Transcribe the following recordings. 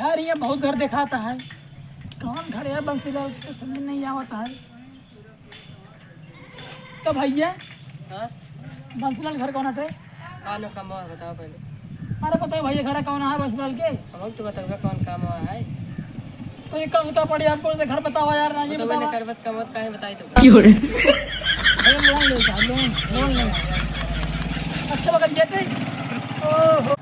यार ये बहुत घर दिखाता है, कौन घर है बंसीलाल तो समझ नहीं आता है। तो भैया बंसीलाल घर कौन है? बताओ पहले। अरे बताओ भैया घर कौन है बंसीलाल के? हम तो बताऊंगा कौन काम हुआ है। तो ये कम तो पड़ी आपको घर बताओ यार ना, ये तो बताओ। मैंने करवत कमत काहे बताई तो लोन लेगा लोन लेगा। अच्छा बगल जेते ओहो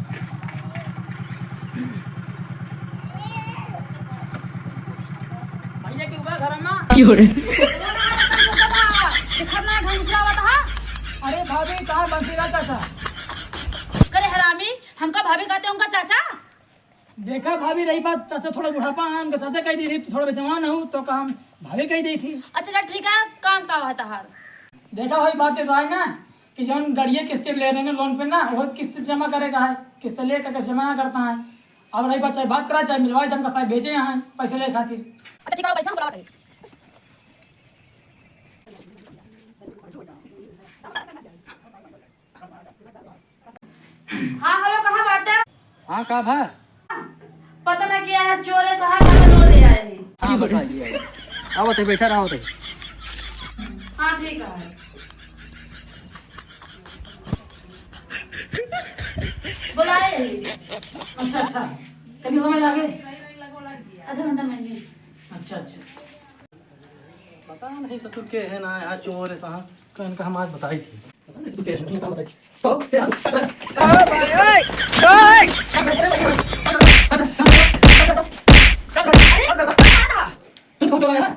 भैया क्यों बा घर में क्यों रे? दिखना घंसला बता। अरे भाभी कहाँ बंसीलाल चाचा? करे हरामी हमका भाभी कहते हैं उनका चाचा। देखा भाभी रही बात, चाचा थोड़ा बुढ़ापा है उनका, चाचा कही दी थी तो थोड़ा जवान हूँ तो कहा भाभी कही दी थी। अच्छा चल ठीक है, काम का होता है। देखा भाई बात ऐसा है ना कि जौन गाड़िया किस्त ले रहे हैं लोन पे ना, वो किस्त जमा करेगा है, किस्त ले कर जमा करता है। अब रही बात चाहे बात करा चाहे मिलवाए दम का साहब भेजे यहाँ पैसे ले खातिर। अच्छा ठीक है पैसा बुला बताइए। हाँ हेलो कहाँ बात है? हाँ का भा पता ना क्या है, चोरे साहब का लोन ले आए हैं। हाँ बताइए। आओ तो बैठा रहो तो। हाँ ठीक है बुलाए। अच्छा अच्छा कितने समय लगे? आधा घंटा में। अच्छा अच्छा पता नहीं ससुर के है ना यहाँ चोर है साहब का, इनका हम आज बताई थी। पता नहीं ससुर के है ना बताई।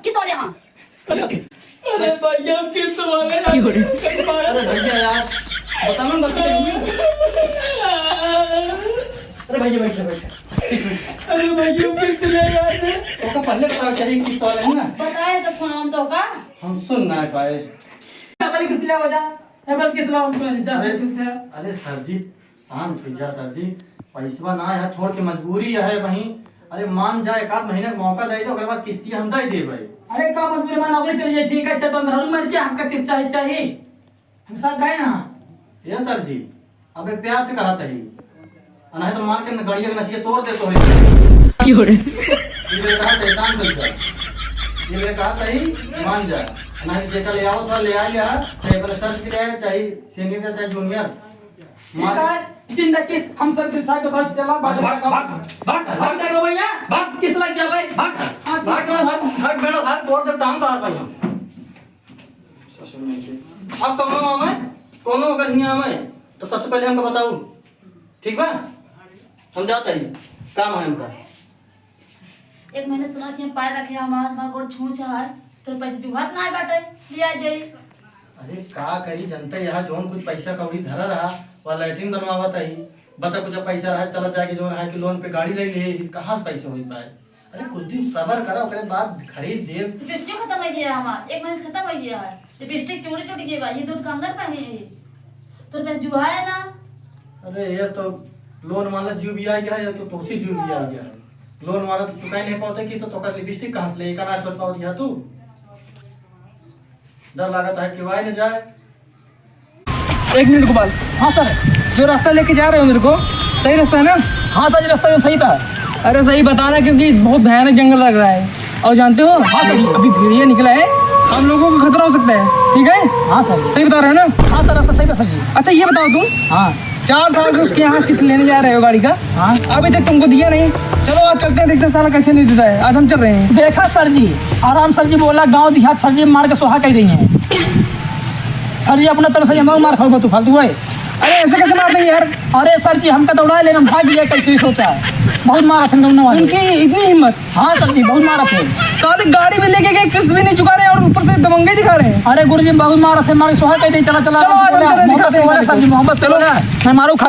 किस वाले? हाँ अरे भैया हम किस्त वाले अरे भैया यार बता मन गलती नहीं। अरे भैया बैठे बैठे। अरे भैया हम किस्त ले यार उसका पहले बताओ चाहिए किस वाले है ना। बताए तो फोन हम तो का हम सुन ना पाए। डबल किस्त ले बजा, डबल किस्त ला हमको जा। अरे सर जी शांत हो जा सर जी, पैसा ना है छोड़ के मजबूरी है वहीं। अरे मान जाए एक आध महीने का मौका दे दो, उसके बाद किस्ती हम दे देबे। अरे का मजबूरी में नौकरी चली जाए ठीक है, अच्छा तो अंदर मर जाए हमका किस्त चाहिए हम सब गए ना। ये सर जी अबे प्यार से कहा तही, नहीं तो मार के गाड़िया के नसिया तोड़ दे तो है। क्यों रे? ये मेरे कहा था काम कर जा, ये मेरे कहा तही मान जा, नहीं जेका ले आओ तो ले आ या चाहे अपने सर के लिए चाहिए सीनियर का चाहे जूनियर मार जिंदा किस्त हम सब के साथ बताओ चला भाग भाग भाग भाग देखो भैया भाग किस लग जा भाई भाग भाग भाग बेटा हाथ तोड़ दे टांग तार भाई हम ससुर ने अब कोनो अगर हिया में तो सबसे पहले हमको बताओ ठीक बा, हम जाते ही काम है हमका। एक महीने सुना कि हम पाए रखे हमारा गोड़ छूछ है तो पैसे जुगात ना बाटे लिया दे। अरे का करी जनता यहाँ जोन कुछ पैसा कौड़ी धरा रहा वह लैट्रिन बनवावत है, बता कुछ पैसा रहा चला जाके जो है कि लोन पे गाड़ी ले लिए कहाँ से पैसे हो पाए। अरे कुछ दिन सबर करा ओकरे बाद खरीद दे। लिपस्टिक खत्म हो गया हमारा, एक महीने से खत्म हो गया है। लिपस्टिक चोरी टूट गई भाई, ये तो दुकानदार पहने है तो पैसे जुहा है ना। अरे ये तो लोन वाला जू भी आ गया है या तो तोसी जू भी आ गया है। लोन वाला तो चुका ही नहीं पाते कि तो लिपस्टिक कहाँ से ले का नाच पाओ दिया तू। डर लागत है कि वाई न जाए। एक मिनट को बाल। हाँ सर जो रास्ता लेके जा रहे हो मेरे को सही रास्ता है ना? हाँ सर रास्ता एकदम सही था। अरे सही बताना क्योंकि बहुत भयानक जंगल लग रहा है और जानते हो। हाँ सर अभी भेड़िया निकला है, हम लोगों को खतरा हो सकता है। ठीक है? हाँ सर सही बता रहे हो ना? हाँ सर रास्ता सही है सर जी। अच्छा ये बताओ तुम, हाँ 4 साल से उसके यहाँ किस्त लेने जा रहे हो गाड़ी का, हाँ अभी तक तुमको दिया नहीं। चलो आज चलते हैं, देखते साला कैसे नहीं देता है। आज हम चल रहे हैं। देखा सर जी आराम, सर जी बोला गाँव देहात सर जी मार के सुहा कह रही है। सर जी अपना तरफ से हम मार खाओगे तू फालतू है। अरे ऐसे कैसे मार देंगे यार? अरे सर जी हमका दौड़ा लेना भाग गया कैसे सोचा है, बहुत मारा थे उनकी इतनी हिम्मत। हाँ सर जी बहुत मारा थे, साली गाड़ी में लेके गए किस्त भी नहीं चुका रहे और ऊपर से दबंगे दिखा रहे हैं। अरे गुरुजी बहुत मारा थे, मारे सुहा कह दी। चला चला सर जी मोहब्बत चलो ना मैं मारू खा।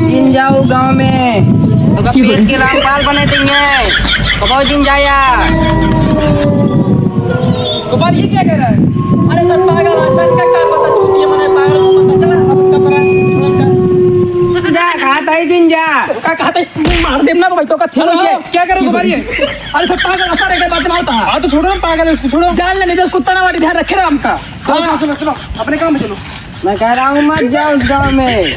दिन जाओ गांव में तो पेट के रामपाल बने देंगे तो बहुत दिन जाया। गोपाल ये क्या कह रहा है? अरे सर पागल है सर का क्या पता छूटी है मैंने पागल को पता चला अब कब करा जा खाता ही दिन जा का कहते मार देना तो भाई तो का थेलो ये क्या करे गोपाल ये? अरे सर पागल असर है बात में होता है। हां तो छोड़ो ना पागल है उसको छोड़ो, जान ले नहीं तो कुत्ता ना वाली ध्यान रखे रहा हमका। चलो चलो चलो अपने काम में चलो। मैं कह रहा हूँ मत जाओ उस गांव में।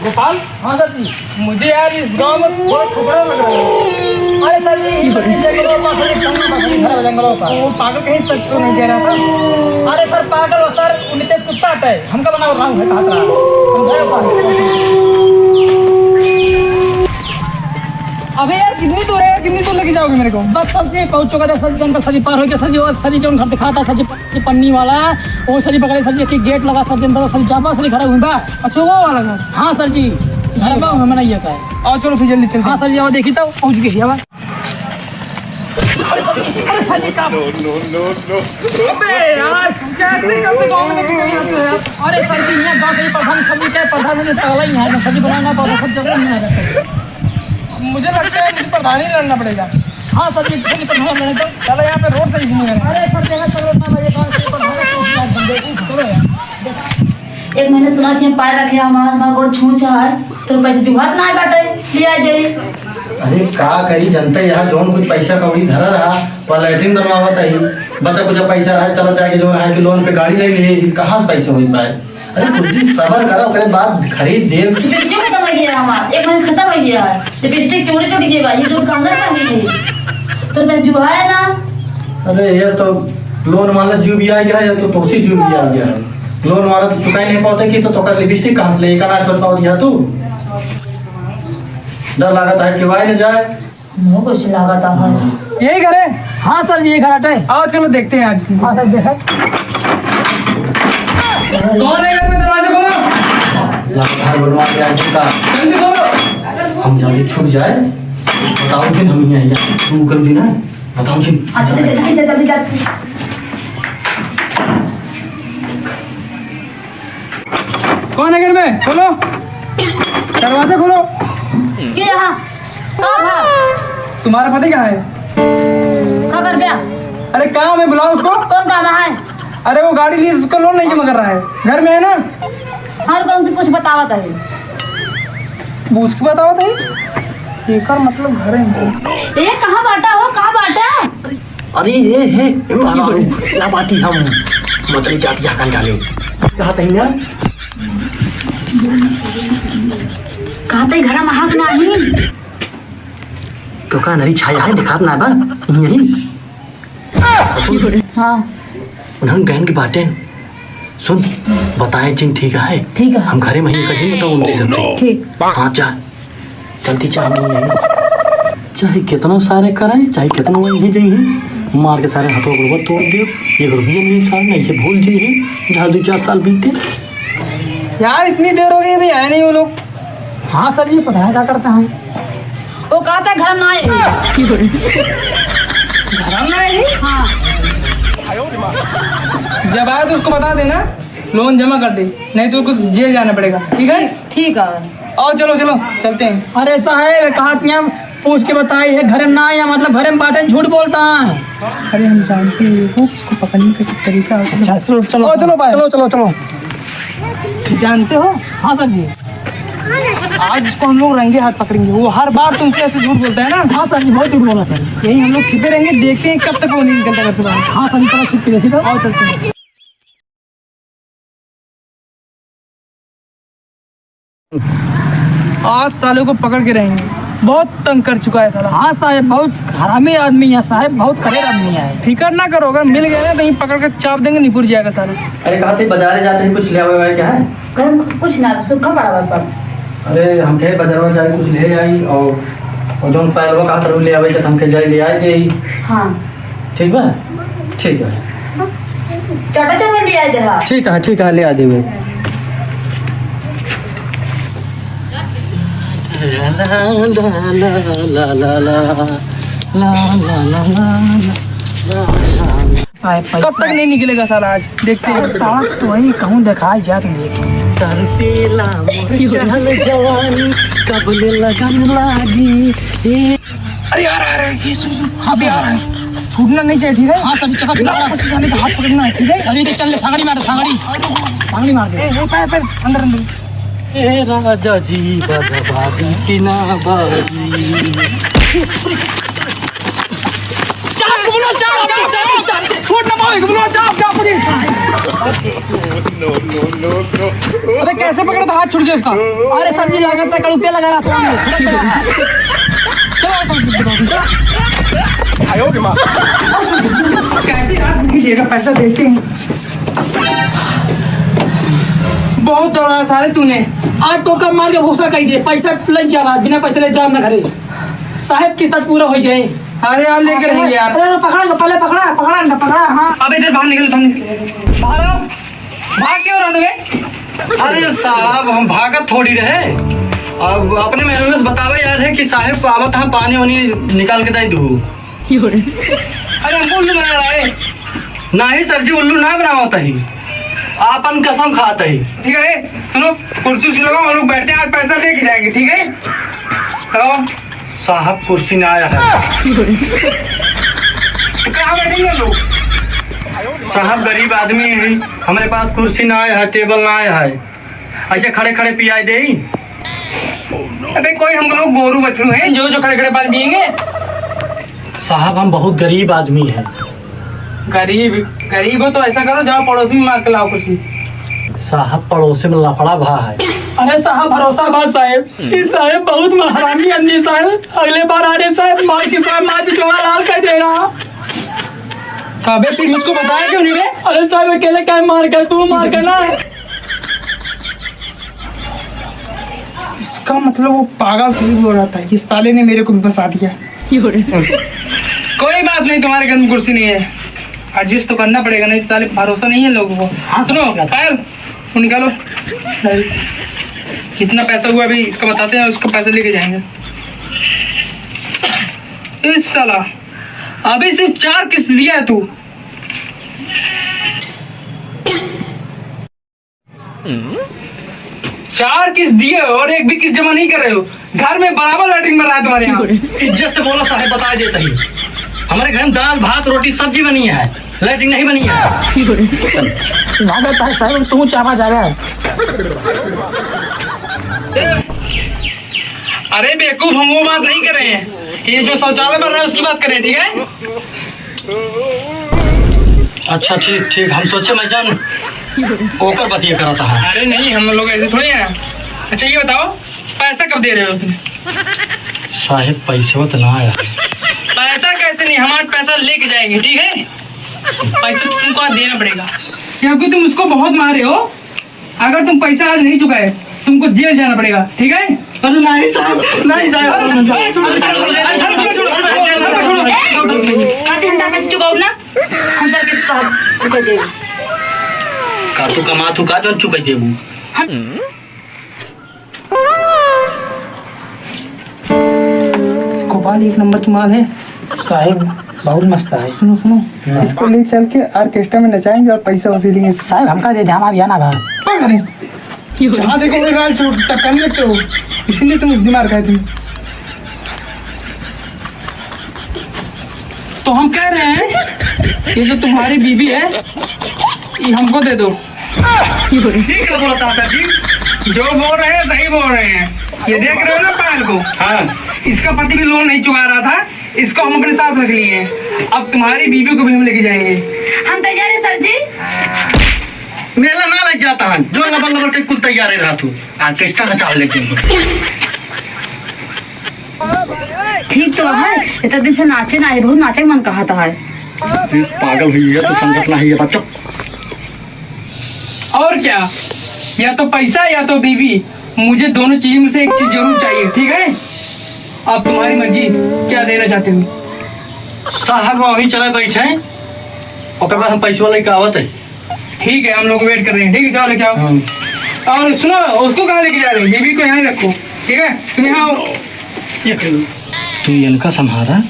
गोपाल। हाँ सर जी। मुझे यार इस गांव में थोड़ा ठुकरा लग रहा है। अरे सर जी जंगलों का वो पागल कहीं सच तो नहीं कह रहा था। अरे सर पागल हो सर, वो नितेश कुत्ता आता है, हमका बना रहा हूँ काट रहा। अबे यार कितनी दूर है, कितनी दूर लेके जाओगे मेरे को? बस सर जी पहुंच चुका था सर, जंगल सर जी पार हो गया सर जी। और सर जी जो घर दिखाता सर जी पन्नी वाला, वो सर जी बगल सर जी की गेट लगा सर जी अंदर सर जापा सर खड़ा हुआ। अच्छा वो वाला घर? हाँ सर जी घर में हमें नहीं आता है। और चलो फिर जल्दी चलते। हाँ सर जी और देखी तो पहुंच गई हवा। अरे सर जी यहाँ गाँव के प्रधान सर जी क्या प्रधान ने पहला ही है सर जी बनाना पड़ा सब जगह नहीं आएगा। मुझे लगता है मुझे प्रधान ही लड़ना पड़ेगा। हाँ सर जी प्रधान लड़ने तो चलो यहाँ पे रोड से ही घूमेंगे। अरे सर जगह चलो ना ये चलो यार। एक महीने सुना कि हम पाए रखे हमारा गोड़ छूछ है तो पैसे जुगात ना बाटे लिया दे। अरे का करी जनता यहाँ जोन कुछ पैसा कौड़ी धरा रहा वह लैट्रिन बनवावत है। बच्चा कुछ पैसा रहा चला जाके जो है कि लोन पे गाड़ी ले ली, कहाँ से पैसे हो पाए? अरे कुछ दिन सबर करो, ओकरे बाद खरीद दे। लिपस्टिक खत्म हो गया हमारा, एक महीने खत्म हो गया है। लिपस्टिक चोरी टूट गई भाई, ये दूर कांदर पहनी है तो पैसे जुगा है ना। अरे ये तो लोन वाला जीव भी आ गया है, तो तोसी जीव भी आ गया है। लोन वाला तो चुका ही नहीं पाते कि तो कर लिपस्टिक कहाँ से ले ना कर पाओ दिया तू। डर लागत है कि वाई न जाए। मुझे कुछ लगा था भाई। यही घर है? हाँ सर जी यही घर है। आओ चलो देखते हैं आज। हाँ सर देखा कौन है घर में? दरवाजा खोलो। घर बनवा के आज का जल्दी खोलो। हम जल्दी छूट जाए बताओ जिन हम यहाँ तू कर देना बताओ जिन। जल्दी कौन है घर में? खोलो दरवाजा खोलो। के यहाँ कहाँ था? तुम्हारा पति कहाँ है? कहाँ कर गया? अरे कहाँ में बुलाओ उसको। कौन काम है? अरे वो गाड़ी ली उसका लोन नहीं जमा कर रहा है, घर में है ना। हर कौन से कुछ बतावा था पूछ के बताओ तो ये कर मतलब घर है। ये कहाँ बांटा हो, कहाँ बांटा? अरे ये है क्या बाती हम मछली जाती जाकर डाले कहा तही ना कहाँ ते घर में हाथ नहीं तो कहा नहीं छाया है दिखात ना बा यही। हाँ उन्होंने गहन की बातें सुन बताए जिन ठीक है। ठीक है हम घरे महीने का जिन बताओ उनसे सबसे ठीक। हाँ जा जल्दी चाह नहीं है चाहे कितना सारे करें चाहे कितना वही जाइए मार के सारे हाथों को तोड़ दे। ये रुपये नहीं साल नहीं ये भूल जाइए जहाँ 2-4 साल बीते। यार इतनी देर हो गई अभी आए नहीं वो लोग। हाँ सर जी पता है क्या करता है वो कहा था घर में आए। घर में आएगी। हाँ जब आए तो उसको बता देना लोन जमा कर दे, नहीं तो उसको जेल जाना पड़ेगा। ठीक है ठीक है। और चलो चलो चलते हैं। अरे साहब कहा पूछ के बताई है घर में ना या मतलब घर में बाटे झूठ बोलता है। अरे हम जानते हैं इसको पकड़ने का तरीका। अच्छा चलो चलो चलो चलो चलो चलो जानते हो। हाँ सर जी आज इसको हम लोग रंगे हाथ पकड़ेंगे। वो हर बार तुमसे ऐसे झूठ बोलता है ना। हाँ सर जी बहुत झूठ बोला सर। यही हम लोग छिपे रहेंगे, देखते हैं कब तक वो नहीं निकलता घर से बाहर। हाँ सर जी चलो छिप के देखिए और चलते हैं। आज सालों को पकड़ के रहेंगे, बहुत तंग कर चुका है साला। हाँ साहब बहुत हरामी आदमी है साहब, बहुत खरेर आदमी है। फिक्र ना करो अगर मिल गया ना तो पकड़ कर चाप देंगे निपुर जाएगा साला। अरे कहा थे बाजारे जाते हैं कुछ ले आवे क्या है? घर में कुछ ना सूखा पड़ा हुआ सब। अरे हम कहे बाजार जाए कुछ ले आई और जो पहलवा कहा तरह ले आवे तो हम कहे जाए ले आए कि। हाँ ठीक है ठीक है चाटा चावल ले आए थे। ठीक है ले आ देवे। कब तक नहीं निकलेगा साला आज देखते हैं। तो वही कहूँ देखा जा तो अरे यार आ रहा है ये सुन। हाँ भी आ रहा है छूटना नहीं चाहिए। ठीक है हाँ सर चक्कर हाथ पकड़ना है। ठीक है अरे चल सांगड़ी मार सांगड़ी मार दे पैर अंदर अंदर। ए राजा जी बाजी की ना बाजी छोड़ ना पाओगे बोलो जाओ पुलिस। अबे कैसे पकड़ा था, हाथ छूट गया उसका। अरे सर जी लागत है कड़ुपिया लगा रहा था। चलो कैसे हाथ नहीं देगा, पैसा देते हैं। बहुत दौड़ा साले तूने, आज तो कब मार के भूसा कही दे, पैसा लग जावा, बिना पैसे ले जाओ ना घरे साहब की साथ पूरा हो जाए। अरे यार लेके रहेंगे यार। अरे पकड़ा पहले पकड़ा। हाँ अब इधर बाहर निकल बाहर आओ। भाग क्यों रहे हो? अरे साहब हम भागत थोड़ी रहे, अब अपने मेहनत से बतावे यार है कि साहब आवत है पानी वानी निकाल के दे दू। अरे हमको उल्लू बना रहा है। नहीं सर जी उल्लू ना बनावत ही, आपन कसम खाता ही। ठीक है सुनो, कुर्सी से लगाओ, हम लोग बैठते हैं, आज पैसा लेके जाएंगे। ठीक है लगाओ। साहब कुर्सी ना आया है। तो कहाँ बैठेंगे हम लोग? साहब गरीब आदमी है, हमारे पास कुर्सी ना आया है, टेबल ना आया है, ऐसे खड़े खड़े पियाई दे। अबे कोई हम लोग गोरू बछड़ू हैं जो खड़े खड़े पानी पियेंगे। साहब हम बहुत गरीब आदमी है। गरीब हो तो ऐसा करो, जाओ पड़ोसी में मार के लाओ कुर्सी। साहब पड़ोसी में लफड़ा भा है। अरे साहब भरोसा बात साहब, साहब बहुत हरामी अन्नी साहब, अगले बार आ रहे साहब मार के साहब मार भी चौड़ा लाल कर दे रहा। कबे फिर मुझको बताया क्यों नहीं बे? अरे साहब अकेले क्या मार कर, तू मार कर ना। इसका मतलब वो पागल सही बोल रहा था, इस साले ने मेरे को भी फंसा दिया। कोई बात नहीं, तुम्हारे घर में कुर्सी नहीं है, एडजस्ट तो करना पड़ेगा, नहीं साले भरोसा नहीं है लोगों को। हाँ सुनो पायल वो निकालो, कितना पैसा हुआ अभी इसका बताते हैं, उसका पैसा लेके जाएंगे। इस साला अभी सिर्फ 4 किस्त दिया है तू। चार किस्त दिए और एक भी किस्त जमा नहीं कर रहे हो। घर में बराबर लैट्रिन बन रहा है तुम्हारे यहाँ। इज्जत से बोला साहब, बता देता ही हमारे घर में दाल भात रोटी सब्जी बनी है, लैट्रिन नहीं बनी है। लागत है साहब तू चावा जा रहा है। अरे बेवकूफ हम वो बात नहीं कर रहे हैं, ये जो शौचालय बन रहा है उसकी बात करें। ठीक है अच्छा ठीक ठीक, हम सोचे मैं जान ओकर बतिया कराता है। अरे नहीं हम लोग ऐसे थोड़ी हैं। अच्छा ये बताओ पैसा कब दे रहे हो तुम? साहब पैसे तो ना आया। पैसा कैसे नहीं, हम आज पैसा लेके जाएंगे। ठीक है पैसा तो तुमको आज देना पड़ेगा, क्योंकि तुम उसको बहुत मारे हो। अगर तुम पैसा आज नहीं चुकाए तुमको जेल जाना पड़ेगा। ठीक है? अरे नहीं साहब, नहीं साहब का तू कमा तू का जन चुका देबू। गोपाल एक नंबर की माल है साहब बहुत मस्त है। सुनो सुनो, इसको ले चल के ऑर्केस्ट्रा में नचाएंगे और पैसा वसूलेंगे। साहब हमका दे ध्यान आना बा। क्या करें? जहाँ देखो वो गाल टक्कर नहीं लगते हो, इसीलिए तुम उस दिमाग खाए थे। तो हम कह रहे हैं ये जो तुम्हारी बीबी है ये हमको दे दो। ठीक है बोलता था जी, जो बोल रहे हैं सही बोल रहे हैं। ये देख रहे हो ना पायल को? हाँ, इसका पति भी लोन नहीं चुका रहा था, इसको हम अपने साथ रख लिए हैं। अब तुम्हारी बीबी को भी हम लेके जाएंगे। हम तैयार है सर जी। मेला ना लग जाता है, जो लबल लबल के कुल तैयार रहा तू ऑर्केस्ट्रा का चावल लेके। ठीक तो है, इतना दिन से नाचे ना है, बहुत नाचे मन कहा था है। पागल हुई है तो समझत ना है बच्चा। और क्या, या तो पैसा या तो बीबी, मुझे दोनों चीज में से एक चीज जरूर चाहिए। ठीक है अब तुम्हारी मर्जी, क्या देना चाहते हो? साहब वही चले बैठे और बाद हम पैसे वाले का आवत है। ठीक है हम लोग वेट कर रहे हैं। ठीक है जाओ लेके आओ। और सुनो उसको कहाँ लेके जा रहे हो? बीबी को यहाँ ही रखो। ठीक है तुम यहाँ आओ। तू इनका संभारा,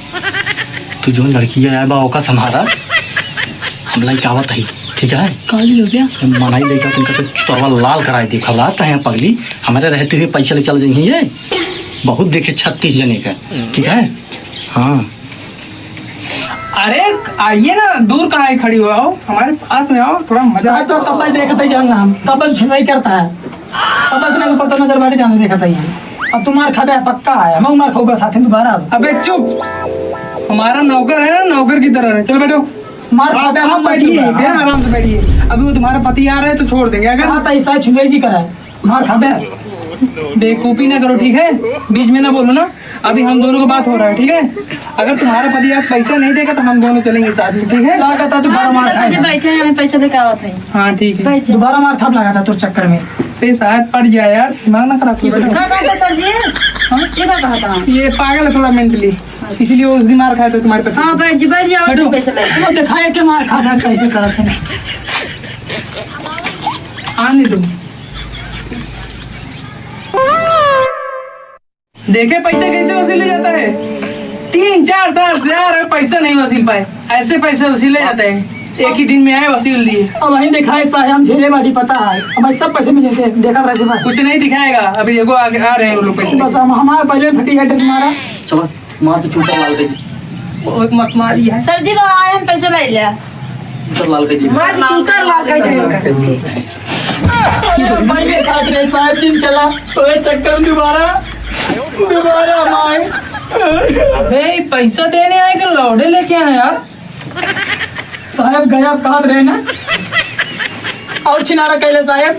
तू जो लड़की है बा ओका संभारा, हम लाई आवत है। ठीक है काली हो गया मनाई लेकर तुमका तो तोरवा लाल कराए दे। खबरात है पगली, हमारे रहते हुए पैसे ले चल जाएंगे। ये बहुत देखे 36 जने का। ठीक है हाँ। अरे आइए ना, दूर कहाँ है खड़ी हो, आओ हमारे पास में आओ, थोड़ा मजा। तो कपल देखते जाना, हम कपल छुनाई करता है, कपल ना ऊपर तो नजर बैठे जाने देखता ही है। अब तुम्हारे खबे पक्का है, मैं उमर खाऊंगा साथ दोबारा। अबे चुप, हमारा नौकर है ना, नौकर की तरह है। चलो बैठो, मार खाता आप बैठिए, आराम से बैठिए। अभी वो तुम्हारा पति आ रहे हैं तो छोड़ देंगे। अगर ऐसा छुले जी कराए मार खाता बेवकूफी ना करो, ठीक है? बीच में ना बोलो ना। अभी हम दोनों का बात हो रहा है, ठीक है? अगर तुम्हारा पति आप पैसा नहीं देगा तो हम दोनों चलेंगे साथ में, ठीक है? लगा था दोबारा मार सर जी खाएगा, बैठे हैं, हमें पैसा देकर आवत है। हाँ ठीक है। बैठ जाओ। दोबारा मार खाप लगा था तो चक्कर में। पे शायद पड़ जाए यार, दिमाग ना खराब कीजिए। क्या कहा था सर जी? ये क्या कहा था? ये पागल है थोड़ा मेंटली, इसीलिए उस दिन मार खाया था तुम्हारे पति। हाँ बैठ जाओ, बैठो। पैसा ले। वो दिखाया कि मार खाता कैसे करत है। आने दो। देखे पैसे कैसे वसूले जाता है? 3-4 साल से आ रहे, पैसा नहीं वसूल पाए। ऐसे पैसे वसूले जाते हैं, एक ही दिन में आए वसूल दिए। अब वहीं दिखाए साहे हम झेले बाटी पता है हमारे सब पैसे मिले थे देखा वैसे बस कुछ नहीं दिखाएगा। अभी देखो आगे आ रहे हैं वो लोग पैसे बस हम हमारे पहले फटी है तुम्हारा चलो मार के चूतर लाल के जी, बहुत मस्त मारी है। सर जी वहाँ आए, हम पैसा ले लिया। चूतर लाल के जी। पहले काट रहे साहब चिन चला तो ये चक्कर में दोबारा हम आए। भाई पैसा देने आए कि लौड़े लेके आए यार? साहब गया काट रहे ना और छिनारा कैले साहब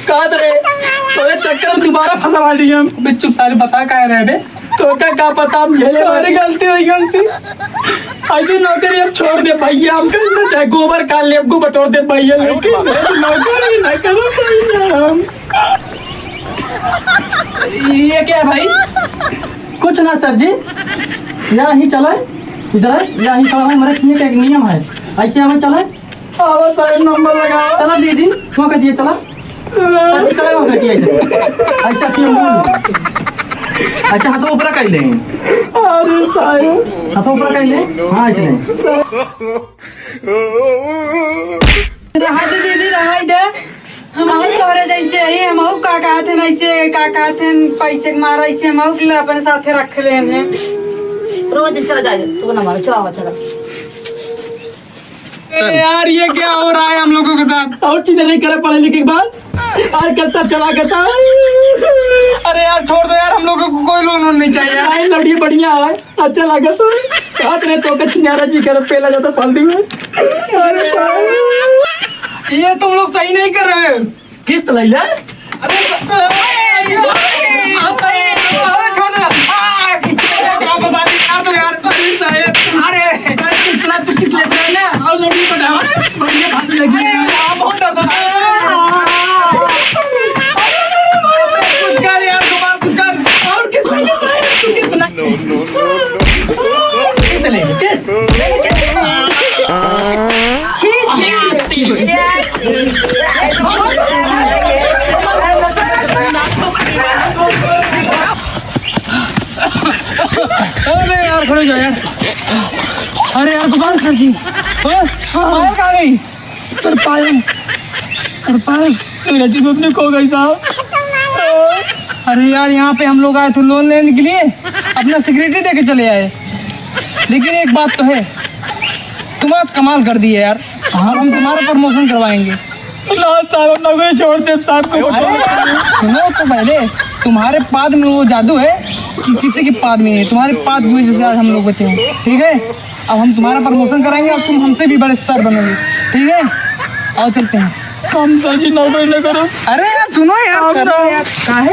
काट रहे तो ये चक्कर में दोबारा फंसा दिए हम। बे चुप सारे बता क्या रहे बे? तो क्या पता हम झेले हमारी गलती हुई हमसे। ऐसी नौकरी अब छोड़ दे भैया हम करना चाहे गोबर काल ले हमको बटोर दे भैया लेकिन ऐसी नौकरी ना करो भैया हम। ये क्या है भाई? कुछ ना सर जी, यहाँ ही चला इधर, यहाँ ही खड़ा है। हमारे किए का एक नियम है, ऐसे हमें चला आओ साहब नंबर लगाओ। चला दीदी वो कहती चला सर जी, चला वो कहती है ऐसा क्यों? अच्छा हाथों ऊपर कर लें, अरे साहब हाथों ऊपर कर लें। हाँ ऐसे रहा दे दीदी, रहा दे। हमहू तोहरे जैसे ही, हमहू का कहते ऐसे का कहते पैसे मारा ऐसे हमहू के अपने साथे रख लेने। रोज चला जाए तो ना मारो, चला चला। यार ये क्या हो रहा है हम लोगों के साथ? और चीजें नहीं करे पढ़े लिखे के बाद आज करता चला करता। अरे यार छोड़ दो यार, हम लोगों को कोई लोन वोन नहीं चाहिए। आई लड़की बढ़िया है अच्छा लगा तो हाथ ने तो चिनारा जी कर पहला जाता फल्दी में। अरे साहब ये तुम लोग सही नहीं कर रहे हो। किस्त ले ले। अरे छोड़ दो वापस आ यार, तो यार साहब। अरे तू किस लेता है ना और लड़की को डाल बढ़िया भाभी लगी है। बहुत दर्द होता है। कुछ कर यार, दोबारा कुछ कर। और किस ले साहब तू किस किस ले किस? अरे यार खड़े जाओ यार। अरे यार गोपाल सर जी पायल कहाँ गई? सर पायल लड़की को अपने खो गई साहब। अरे यार यहाँ पे हम लोग आए थे लोन लेने के लिए, अपना सिक्योरिटी दे के चले आए। लेकिन एक बात तो है, तुम आज कमाल कर दिए यार। हम तुम्हारा प्रमोशन करवाएंगे। साहब नौकरी छोड़ दे साहब को। अरे सुनो तो पहले, तुम्हारे पाद में वो जादू है कि किसी के पाद में है। तुम्हारे पाद की वजह से आज हम लोग बचे हैं, ठीक है? अब हम तुम्हारा प्रमोशन कराएंगे और तुम हमसे भी बड़े स्टार बनोगे, ठीक है? और चलते हैं। हम सर जी नौकरी न करो। अरे यार सुनो यार, करो यार। काहे